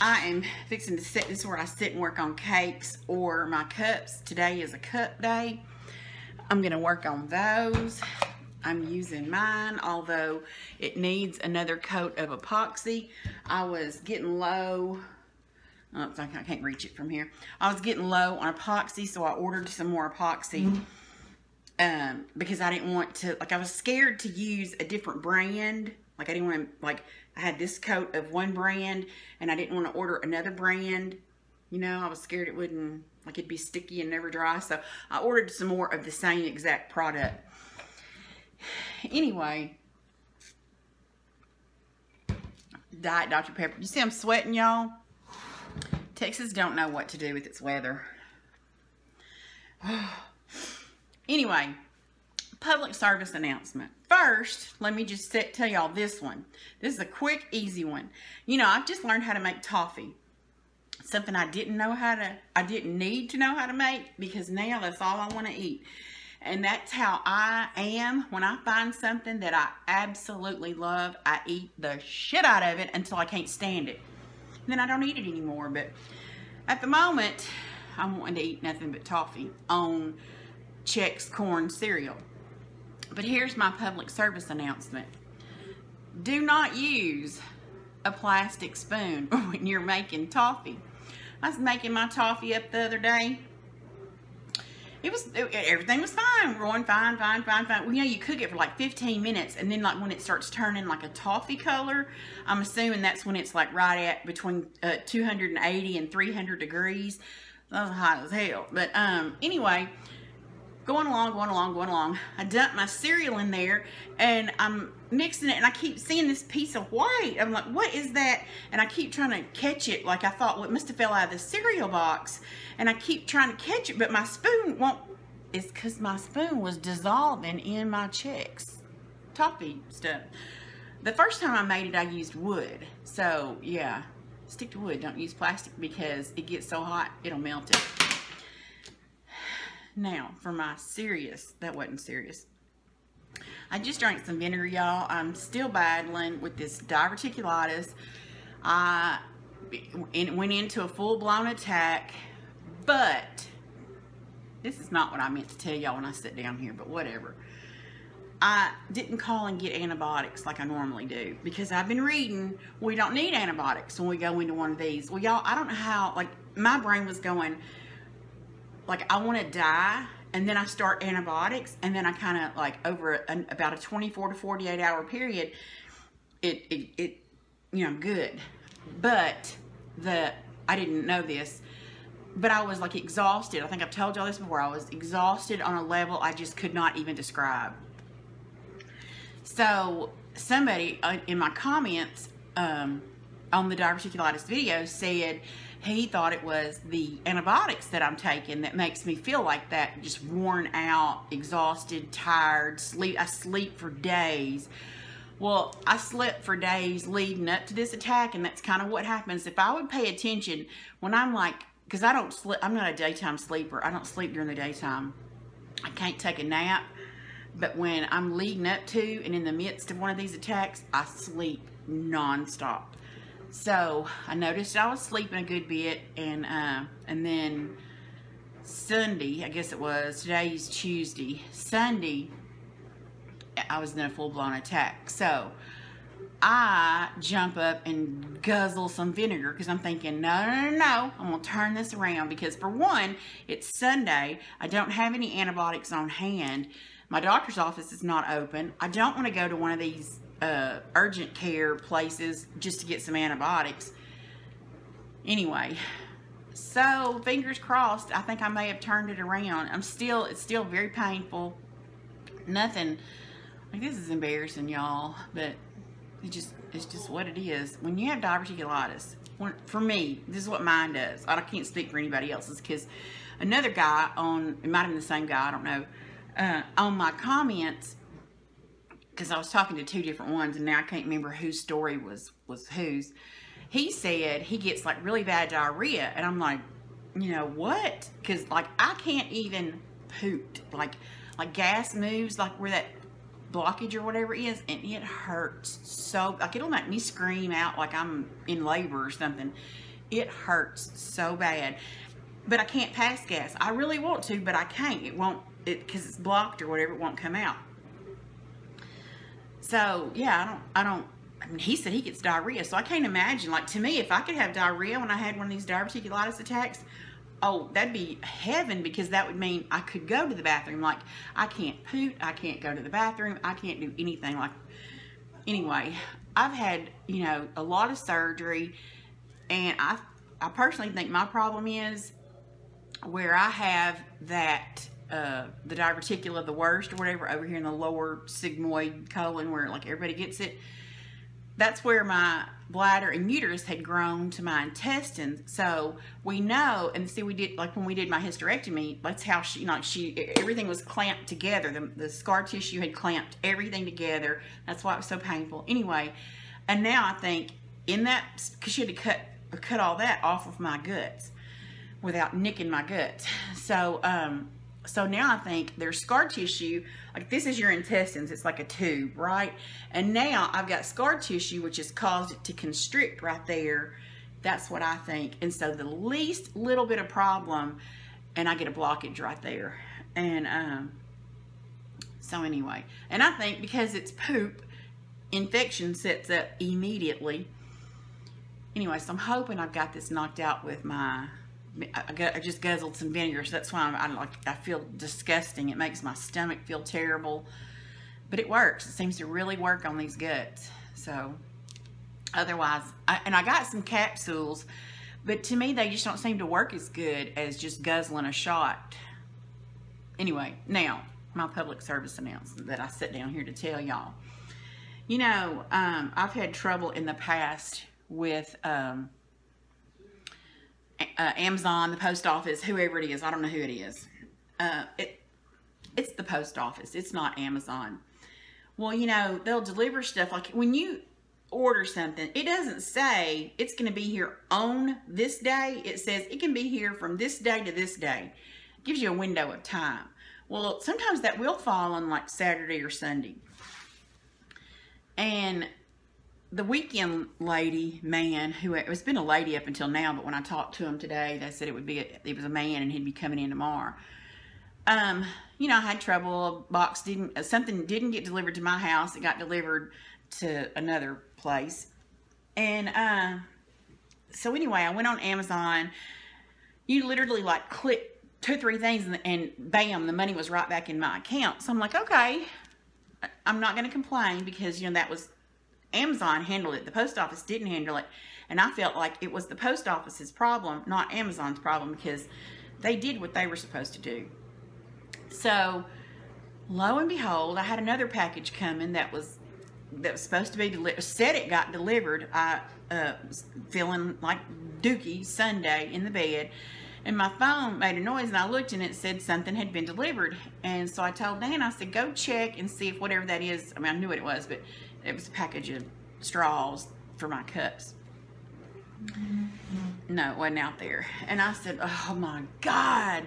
I am fixing to sit. This is where I sit and work on cakes or my cups. Today is a cup day. I'm going to work on those. I'm using mine, although it needs another coat of epoxy. I was getting low. Oh, I can't reach it from here. I was getting low on epoxy, so I ordered some more epoxy. Because I didn't want to, like, I was scared to use a different brand. Like, I didn't want to, like, I had this coat of one brand, and I didn't want to order another brand. You know, I was scared it wouldn't, like, it'd be sticky and never dry. So I ordered some more of the same exact product. Anyway, Diet Dr. Pepper. You see I'm sweating, y'all? Texas don't know what to do with its weather. Anyway, public service announcement. First, let me just tell y'all this one. This is a quick, easy one. You know, I've just learned how to make toffee. Something I didn't need to know how to make, because now that's all I want to eat. And that's how I am. When I find something that I absolutely love, I eat the shit out of it until I can't stand it. And then I don't eat it anymore. But at the moment, I'm wanting to eat nothing but toffee on Chex corn cereal. But here's my public service announcement. Do not use a plastic spoon when you're making toffee. I was making my toffee up the other day. Everything was fine, going fine. Well, you know, you cook it for like 15 minutes, and then like when it starts turning like a toffee color, I'm assuming that's when it's like right at between 280 and 300 degrees. That was hot as hell. But anyway, going along. I dumped my cereal in there, and I'm mixing it, and I keep seeing this piece of white. I'm like, what is that? And I keep trying to catch it. Like, I thought, well, it must have fell out of the cereal box. And I keep trying to catch it, but my spoon won't. It's because my spoon was dissolving in my Chex toffee stuff. The first time I made it, I used wood. So, yeah, stick to wood. Don't use plastic, because it gets so hot, it'll melt it. Now, for my serious, that wasn't serious. I just drank some vinegar, y'all. I'm still battling with this diverticulitis. I went into a full-blown attack, but this is not what I meant to tell y'all when I sit down here, but whatever. I didn't call and get antibiotics like I normally do, because I've been reading we don't need antibiotics when we go into one of these. Well, y'all, I don't know how, like, my brain was going, like, I want to die, and then I start antibiotics, and then I kind of, like, over about a 24 to 48 hour period, it you know, good. But I didn't know this, but I was, like, exhausted. I think I've told y'all this before. I was exhausted on a level I just could not even describe. So somebody in my comments on the diverticulitis video said he thought it was the antibiotics that I'm taking that makes me feel like that, just worn out, exhausted, tired, I sleep for days. Well, I slept for days leading up to this attack, and that's kind of what happens. If I would pay attention when I'm like, because I don't sleep, I'm not a daytime sleeper. I don't sleep during the daytime. I can't take a nap. But when I'm leading up to and in the midst of one of these attacks, I sleep nonstop. So I noticed I was sleeping a good bit, and then Sunday, I guess it was, today's Tuesday, Sunday, I was in a full-blown attack. So I jump up and guzzle some vinegar, because I'm thinking, no, I'm going to turn this around, because for one, it's Sunday. I don't have any antibiotics on hand. My doctor's office is not open. I don't want to go to one of these urgent care places just to get some antibiotics. Anyway, so fingers crossed. I think I may have turned it around. It's still very painful. Nothing, like, this is embarrassing, y'all, but it's just what it is. When you have diverticulitis, for me, this is what mine does. I can't speak for anybody else's, because another guy it might have been the same guy, I don't know, on my comments, because I was talking to two different ones, and now I can't remember whose story was whose. He said he gets, like, really bad diarrhea, and I'm like, you know what? Because, like, I can't even poop. Like gas moves, like where that blockage or whatever it is, and it hurts so, like, it'll make me scream out like I'm in labor or something. It hurts so bad. But I can't pass gas. I really want to, but I can't. It won't, because it's blocked or whatever, it won't come out. So, yeah, I mean, he said he gets diarrhea, so I can't imagine. Like, to me, if I could have diarrhea when I had one of these diverticulitis attacks, oh, that'd be heaven, because that would mean I could go to the bathroom. Like, I can't poop, I can't go to the bathroom, I can't do anything. Like, anyway, I've had, you know, a lot of surgery, and I personally think my problem is where I have that, the diverticula, the worst or whatever, over here in the lower sigmoid colon, where like everybody gets it. That's where my bladder and uterus had grown to my intestines. So we know, and see, we did, like when we did my hysterectomy, that's how she, like everything was clamped together. The scar tissue had clamped everything together. That's why it was so painful. Anyway, and now I think in that, because she had to cut all that off of my guts without nicking my guts. So, so now I think there's scar tissue, like this is your intestines, it's like a tube, right? And now I've got scar tissue, which has caused it to constrict right there. That's what I think. And so the least little bit of problem, and I get a blockage right there. And so anyway, and I think because it's poop, infection sets up immediately. Anyway, so I'm hoping I've got this knocked out with my, I just guzzled some vinegar, so that's why I feel disgusting. It makes my stomach feel terrible, but it works. It seems to really work on these guts. So otherwise, and I got some capsules, but to me they just don't seem to work as good as just guzzling a shot. Anyway, now my public service announcement that I sit down here to tell y'all. You know, I've had trouble in the past with Amazon, the post office, whoever it is. I don't know who it is. It's the post office. It's not Amazon. Well, you know, they'll deliver stuff. Like when you order something, it doesn't say it's going to be here on this day. It says it can be here from this day to this day. It gives you a window of time. Well, sometimes that will fall on like Saturday or Sunday. And the weekend lady, man, who, it's been a lady up until now, but when I talked to him today, they said it was a man and he'd be coming in tomorrow. You know, I had trouble. Something didn't get delivered to my house. It got delivered to another place. And, so anyway, I went on Amazon. You literally like click 2 or 3 things and bam, the money was right back in my account. So I'm like, okay, I'm not going to complain, because, you know, that was, Amazon handled it. The post office didn't handle it. And I felt like it was the post office's problem, not Amazon's problem, because they did what they were supposed to do. So, lo and behold, I had another package coming that was supposed to be delivered. Said it got delivered. I was feeling like dookie Sunday in the bed, and my phone made a noise, and I looked and it said something had been delivered. And so I told Dan, I said, go check and see if whatever that is, I mean, I knew what it was, but it was a package of straws for my cups. No, it wasn't out there. And I said, oh my God.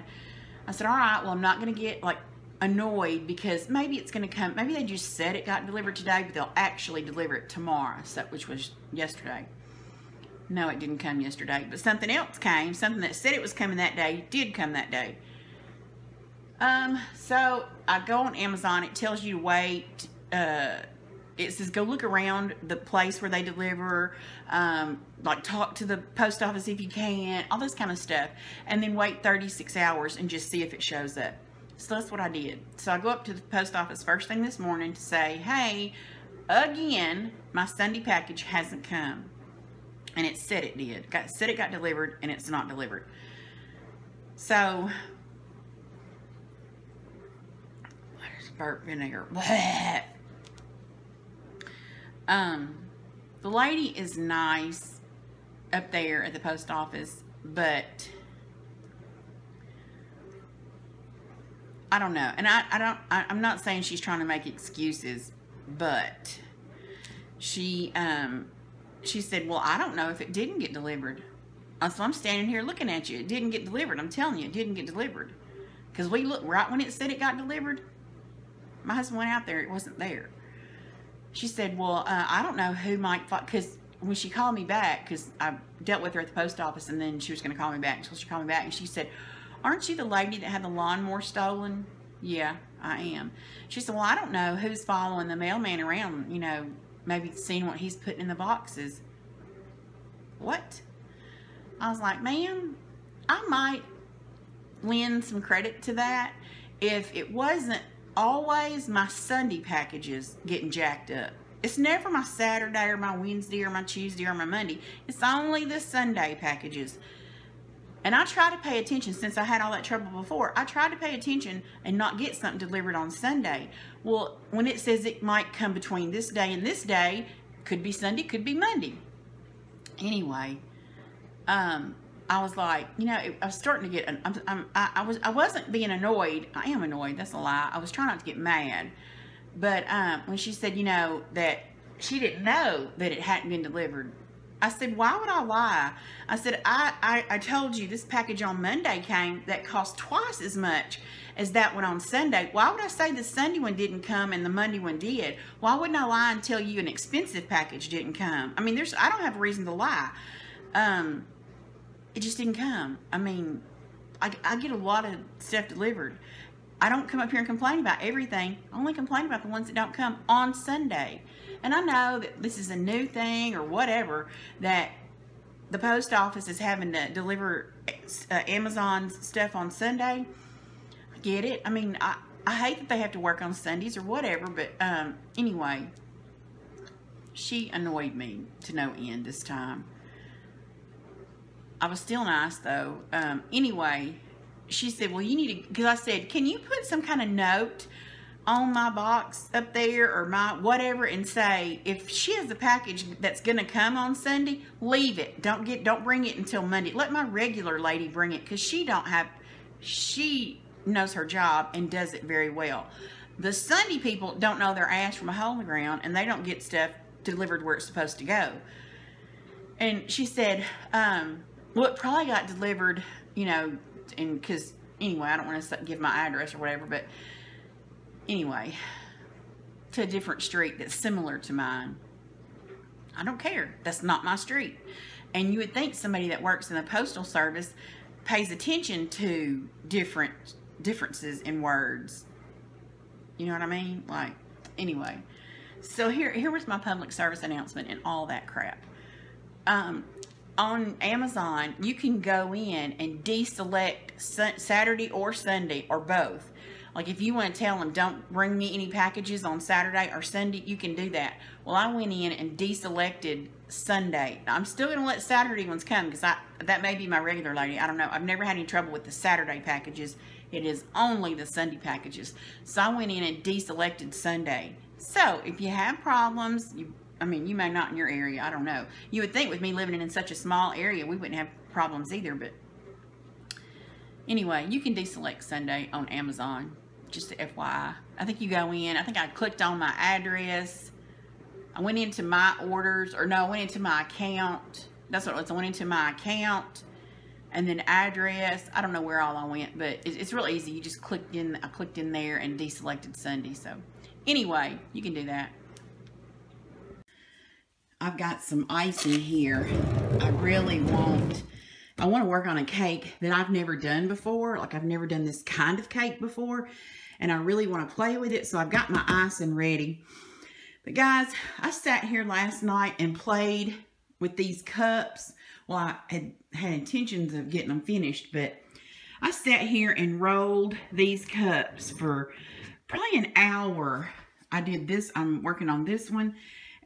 I said, all right, well, I'm not going to get like annoyed, because maybe it's going to come, maybe they just said it got delivered today, but they'll actually deliver it tomorrow, so, which was yesterday. No, it didn't come yesterday, but something else came. Something that said it was coming that day did come that day. So I go on Amazon. It tells you to wait. It says go look around the place where they deliver, like talk to the post office if you can, all this kind of stuff, and then wait 36 hours and just see if it shows up. So that's what I did. So I go up to the post office first thing this morning to say, hey, again, my Sunday package hasn't come. And it said it did. It said it got delivered, and it's not delivered. So, what is burp vinegar? The lady is nice up there at the post office, but I don't know. And I'm not saying she's trying to make excuses, but she said, well, I don't know if it didn't get delivered. So I'm standing here looking at you. It didn't get delivered. I'm telling you, it didn't get delivered. Because we looked right when it said it got delivered. My husband went out there. It wasn't there. She said, well, I don't know who might, because when she called me back, because I dealt with her at the post office, and then she was going to call me back, so she called me back, and she said, "Aren't you the lady that had the lawnmower stolen?" "Yeah, I am." She said, "Well, I don't know who's following the mailman around, you know, maybe seeing what he's putting in the boxes." What? I was like, "Ma'am, I might lend some credit to that if it wasn't always my Sunday packages getting jacked up. It's never my Saturday or my Wednesday or my Tuesday or my Monday. It's only the Sunday packages." And I try to pay attention. Since I had all that trouble before, I tried to pay attention and not get something delivered on Sunday. Well, when it says it might come between this day and this day, could be Sunday, could be Monday. Anyway, I was like, you know, I was starting to get, I wasn't being annoyed. I am annoyed. That's a lie. I was trying not to get mad. But when she said, you know, that she didn't know that it hadn't been delivered, I said, "Why would I lie?" I said, I told you this package on Monday came that cost twice as much as that one on Sunday. Why would I say the Sunday one didn't come and the Monday one did? Why wouldn't I lie and tell you an expensive package didn't come? I mean, I don't have a reason to lie. It just didn't come. I mean, I get a lot of stuff delivered. I don't come up here and complain about everything. I only complain about the ones that don't come on Sunday. And I know that this is a new thing or whatever, that the post office is having to deliver Amazon's stuff on Sunday. I get it. I mean, I hate that they have to work on Sundays or whatever, but anyway, she annoyed me to no end this time. I was still nice though. Anyway, she said, "Well, you need to," because I said, "Can you put some kind of note on my box up there or my whatever and say, if she has a package that's going to come on Sunday, leave it. Don't bring it until Monday. Let my regular lady bring it," because she knows her job and does it very well. The Sunday people don't know their ass from a hole in the ground, and they don't get stuff delivered where it's supposed to go. And she said, "Well, it probably got delivered, you know," and because, anyway, I don't want to give my address or whatever, but anyway, to a different street that's similar to mine. I don't care. That's not my street. And you would think somebody that works in the postal service pays attention to differences in words. You know what I mean? Like, anyway. So here was my public service announcement and all that crap. On Amazon, you can go in and deselect Saturday or Sunday or both. Like, if you want to tell them, "Don't bring me any packages on Saturday or Sunday," you can do that. Well, I went in and deselected Sunday. Now, I'm still going to let Saturday ones come because that may be my regular lady. I don't know. I've never had any trouble with the Saturday packages. It is only the Sunday packages. So I went in and deselected Sunday. So if you have problems, I mean, you may not in your area. I don't know. You would think with me living in such a small area, we wouldn't have problems either. But anyway, you can deselect Sunday on Amazon. Just to FYI. I think you go in. I think I clicked on my address. I went into my orders. Or no, I went into my account. That's what it was. I went into my account. And then address. I don't know where all I went. But it's real easy. You just clicked in. I clicked in there and deselected Sunday. So anyway, you can do that. I've got some ice in here. I want to work on a cake that I've never done before. Like, I've never done this kind of cake before. And I really want to play with it. So I've got my icing ready. But guys, I sat here last night and played with these cups. Well, I had intentions of getting them finished. But I sat here and rolled these cups for probably an hour. I did this. I'm working on this one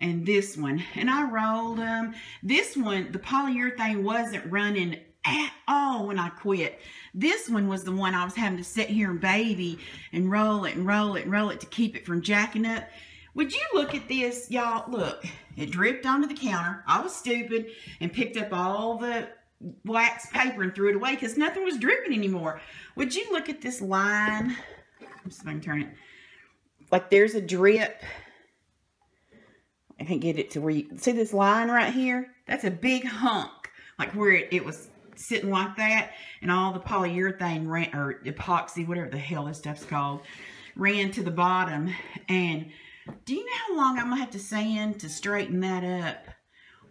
and this one, and I rolled them. This one, the polyurethane wasn't running at all when I quit. This one was the one I was having to sit here and baby and roll it and roll it and roll it to keep it from jacking up. Would you look at this, y'all? Look, it dripped onto the counter. I was stupid and picked up all the wax paper and threw it away because nothing was dripping anymore. Would you look at this line? Let's see if I can turn it. Like, there's a drip. I can't get it to where you see this line right here. That's a big hunk, like where it was sitting like that, and all the polyurethane ran, or epoxy, whatever the hell this stuff's called, ran to the bottom. And do you know how long I'm gonna have to sand to straighten that up?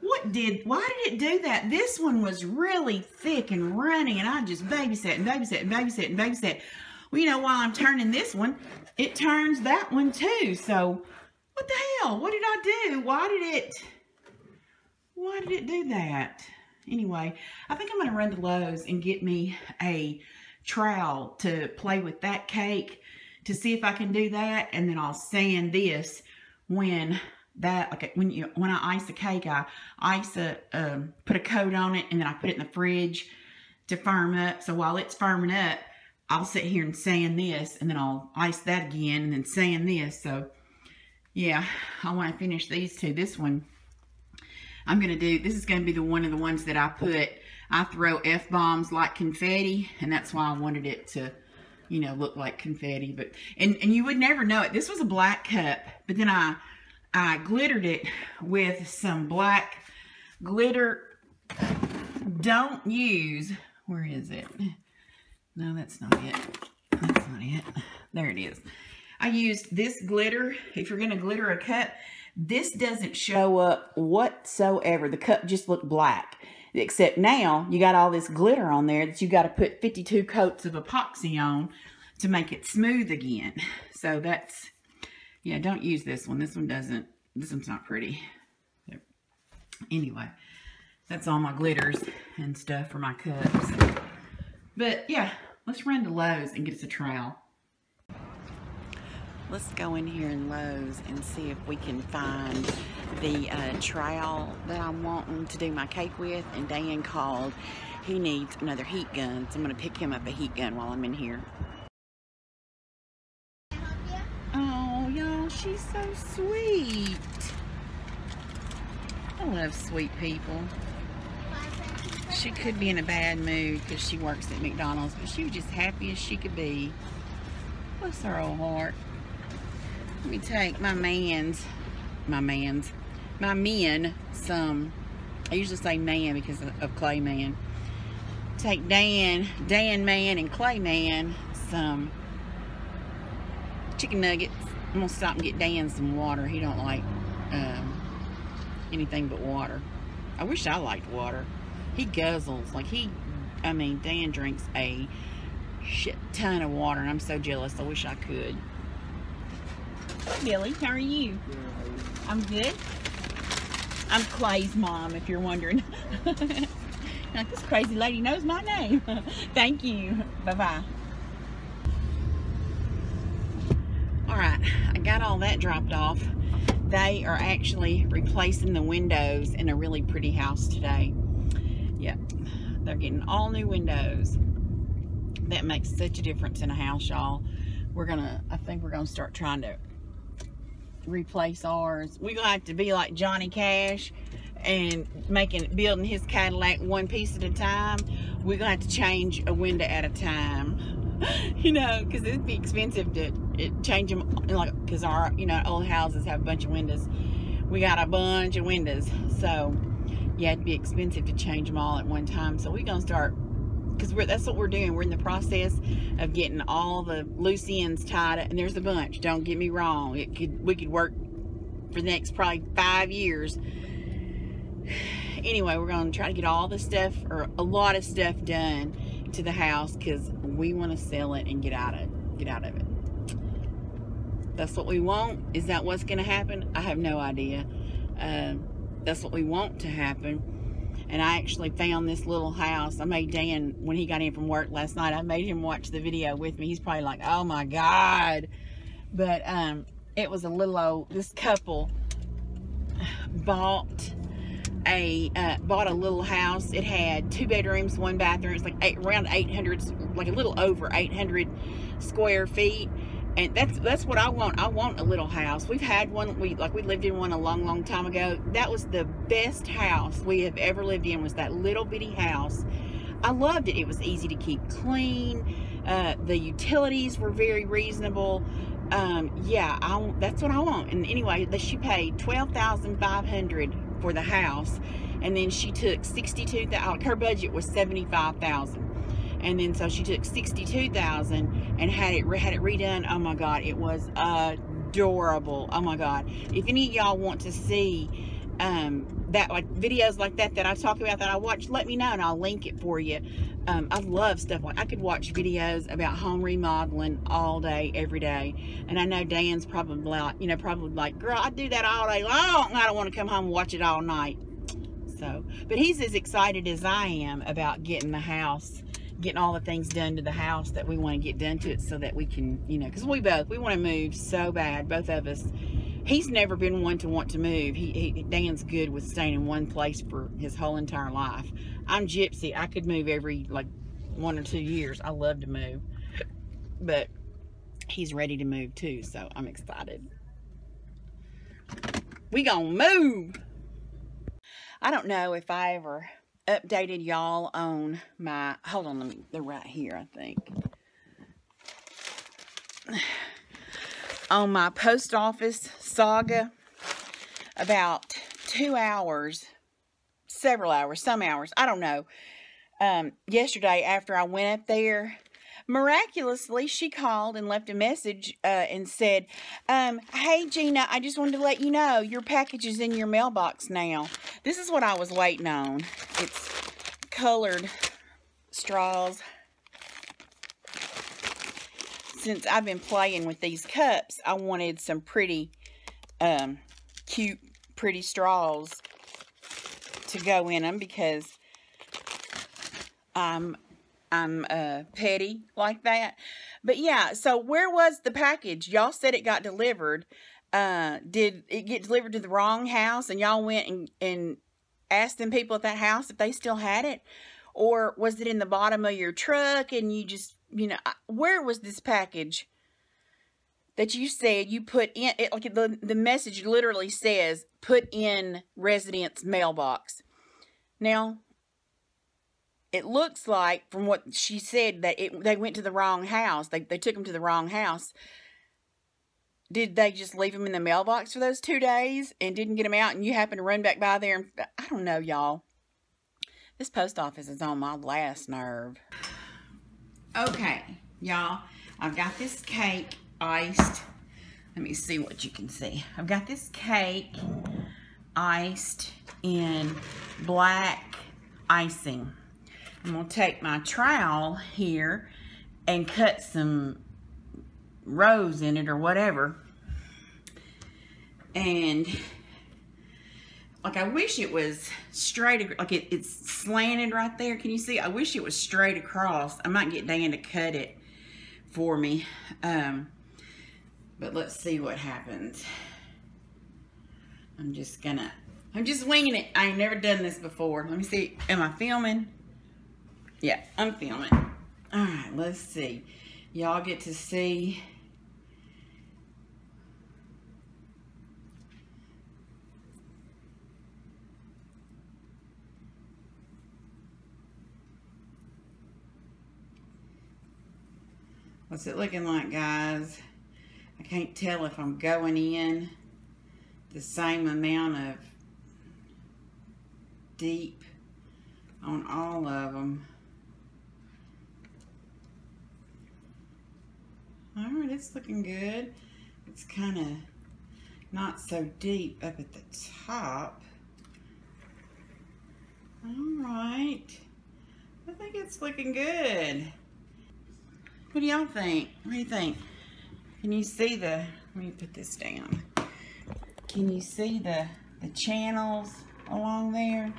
why did it do that? This one was really thick and runny, and I just babysat and babysat and babysat and babysat. Well, you know, while I'm turning this one, it turns that one too. So, what the hell? What did I do? Why did it do that? Anyway, I think I'm going to run to Lowe's and get me a trowel to play with that cake to see if I can do that, and then I'll sand this when I ice a cake. I put a coat on it, and then I put it in the fridge to firm up. So while it's firming up, I'll sit here and sand this, and then I'll ice that again, and then sand this. So yeah, I want to finish these two. This one this is going to be one of the ones that I throw F-bombs like confetti, and that's why I wanted it to, you know, look like confetti. But and you would never know it. This was a black cup, but then I glittered it with some black glitter. Don't use, where is it? No, that's not it. That's not it. There it is. I used this glitter. If you're going to glitter a cup, this doesn't show up whatsoever. The cup just looked black. Except now, you got all this glitter on there that you got to put 52 coats of epoxy on to make it smooth again. So that's, yeah, don't use this one. This one's not pretty. Anyway, that's all my glitters and stuff for my cups. But yeah, let's run to Lowe's and get us a trowel. Let's go in here in Lowe's and see if we can find the trowel that I'm wanting to do my cake with. And Dan called. He needs another heat gun, so I'm going to pick him up a heat gun while I'm in here. Oh, y'all, she's so sweet. I love sweet people. She could be in a bad mood because she works at McDonald's, but she was just happy as she could be. Bless her old heart. Let me take my men some, I usually say man because of Clay Man. Take Dan Man and Clay Man some chicken nuggets. I'm gonna stop and get Dan some water. He don't like anything but water. I wish I liked water. He guzzles, like Dan drinks a shit ton of water, and I'm so jealous. I wish I could. Billy, how are you? Good, how are you? I'm good. I'm Clay's mom, if you're wondering. Like, this crazy lady knows my name. Thank you. Bye-bye. Alright, I got all that dropped off. They are actually replacing the windows in a really pretty house today. Yep, they're getting all new windows. That makes such a difference in a house, y'all. I think we're gonna start trying to replace ours. We're gonna have to be like Johnny Cash and building his Cadillac one piece at a time. We're gonna have to change a window at a time. You know, because it'd be expensive to change them, like, because our, you know, old houses have a bunch of windows. We got a bunch of windows, so yeah, it'd be expensive to change them all at one time. So we're gonna start, because that's what we're doing. We're in the process of getting all the loose ends tied up, and there's a bunch, don't get me wrong. We could work for the next probably 5 years. Anyway, we're going to try to get all the stuff, or a lot of stuff, done to the house, because we want to sell it and get out of it. That's what we want. Is that what's going to happen? I have no idea. That's what we want to happen. And I actually found this little house. I made Dan, when he got in from work last night, I made him watch the video with me. He's probably like, oh my God. But it was a little old, this couple bought a little house. It had 2 bedrooms, 1 bathroom. It's like around 800, like a little over 800 square feet. And that's what I want. I want a little house. We've had one, we lived in one a long time ago. That was the best house we have ever lived in, was that little bitty house. I loved it. It was easy to keep clean. The utilities were very reasonable. Yeah, that's what I want. And anyway, she paid $12,500 for the house, and then she took $62,000. Her budget was $75,000. And then so she took $62,000 and had it redone. Oh my God, it was adorable. Oh my God. If any of y'all want to see that, like videos like that I talk about that I watch, let me know and I'll link it for you. I love stuff like, I could watch videos about home remodeling all day, every day. And I know Dan's probably like, you know, probably like, girl, I do that all day long. I don't want to come home and watch it all night. So, but he's as excited as I am about getting the house, getting all the things done to the house that we want to get done to it, so that we can, you know, because we want to move so bad, both of us. He's never been one to want to move. Dan's good with staying in one place for his whole entire life. I'm gypsy. I could move every like 1 or 2 years. I love to move, but he's ready to move too, so I'm excited. We gonna move. I don't know if I ever updated y'all on my, hold on, they're right here, I think. On my post office saga, about 2 hours, several hours, some hours, I don't know. Yesterday after I went up there, miraculously, she called and left a message and said, hey, Gina, I just wanted to let you know your package is in your mailbox now. This is what I was waiting on. It's colored straws. Since I've been playing with these cups, I wanted some pretty, cute, pretty straws to go in them because I'm petty like that. But yeah, so where was the package? Y'all said it got delivered. Did it get delivered to the wrong house and y'all went and asked them people at that house if they still had it? Or was it in the bottom of your truck and you just, you know, where was this package that you said you put in? It, like the message literally says, put in residence mailbox. Now, it looks like, from what she said, that they went to the wrong house. They took them to the wrong house. Did they just leave them in the mailbox for those 2 days and didn't get them out and you happened to run back by there? And, I don't know, y'all. This post office is on my last nerve. Okay, y'all. I've got this cake iced. Let me see what you can see. I've got this cake iced in black icing. I'm going to take my trowel here and cut some rows in it or whatever. And like, I wish it was straight, like it's slanted right there. Can you see? I wish it was straight across. I might get Dan to cut it for me. But let's see what happens. I'm just winging it. I ain't never done this before. Let me see. Am I filming? Yeah, I'm filming. All right, let's see. Y'all get to see. What's it looking like, guys? I can't tell if I'm going in the same amount of deep on all of them. All right, it's looking good. It's kind of not so deep up at the top. All right. I think it's looking good. What do y'all think? What do you think? Can you see the, let me put this down. Can you see the channels along there?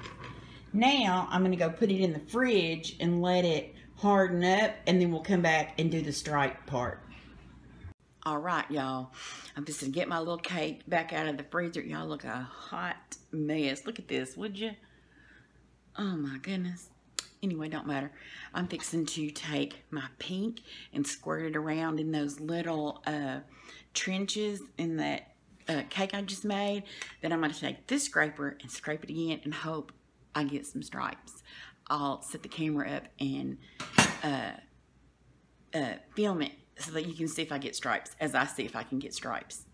Now, I'm going to go put it in the fridge and let it harden up, and then we'll come back and do the stripe part. All right, y'all. I'm just going to get my little cake back out of the freezer. Y'all look a hot mess. Look at this, would you? Oh, my goodness. Anyway, don't matter. I'm fixing to take my pink and squirt it around in those little trenches in that cake I just made. Then I'm going to take this scraper and scrape it again and hope I get some stripes. I'll set the camera up and film it so that you can see if I get stripes, as I see if I can get stripes.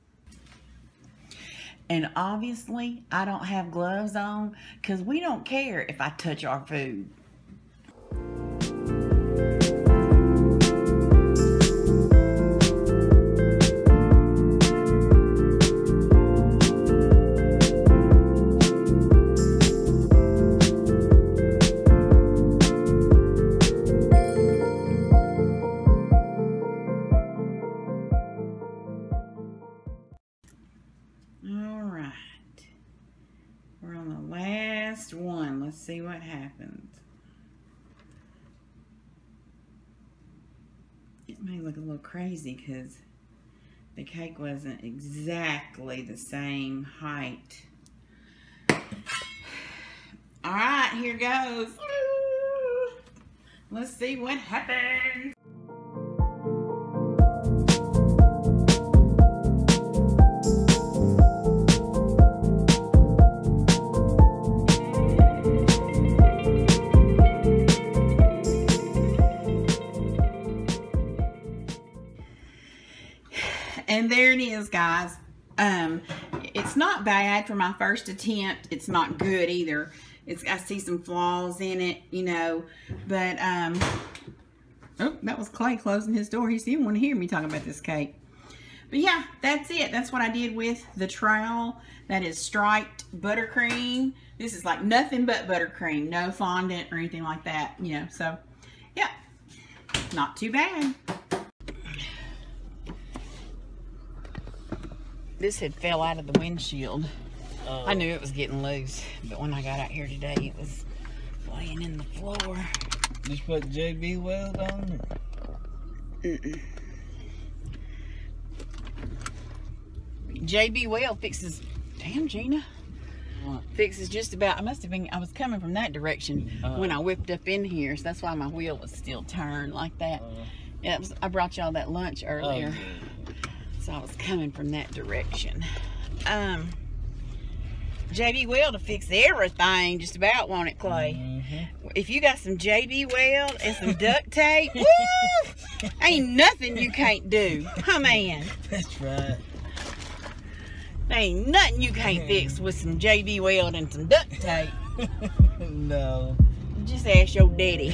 And obviously, I don't have gloves on because we don't care if I touch our food. Let's see what happens. It may look a little crazy because the cake wasn't exactly the same height. All right, here goes. Let's see what happens. And there it is, guys. It's not bad for my first attempt. It's not good either. I see some flaws in it, you know, but oh, that was Clay closing his door. He didn't want to hear me talking about this cake. But yeah, that's it. That's what I did with the trowel. That is striped buttercream. This is like nothing but buttercream, no fondant or anything like that, you know. So yeah, not too bad. This had fell out of the windshield. I knew it was getting loose, but when I got out here today, it was laying in the floor. Just put JB Weld on it? JB Weld fixes, damn Gina, What? fixes just about, I was coming from that direction when I whipped up in here, so that's why my wheel was still turned like that. Yeah, I brought y'all that lunch earlier. So I was coming from that direction. JB Weld to fix everything, just about, won't it, Clay? If you got some JB Weld and some duct tape, woo! Ain't nothing you can't do. Huh, man? That's right. Ain't nothing you can't fix with some JB Weld and some duct tape. No. Just ask your daddy.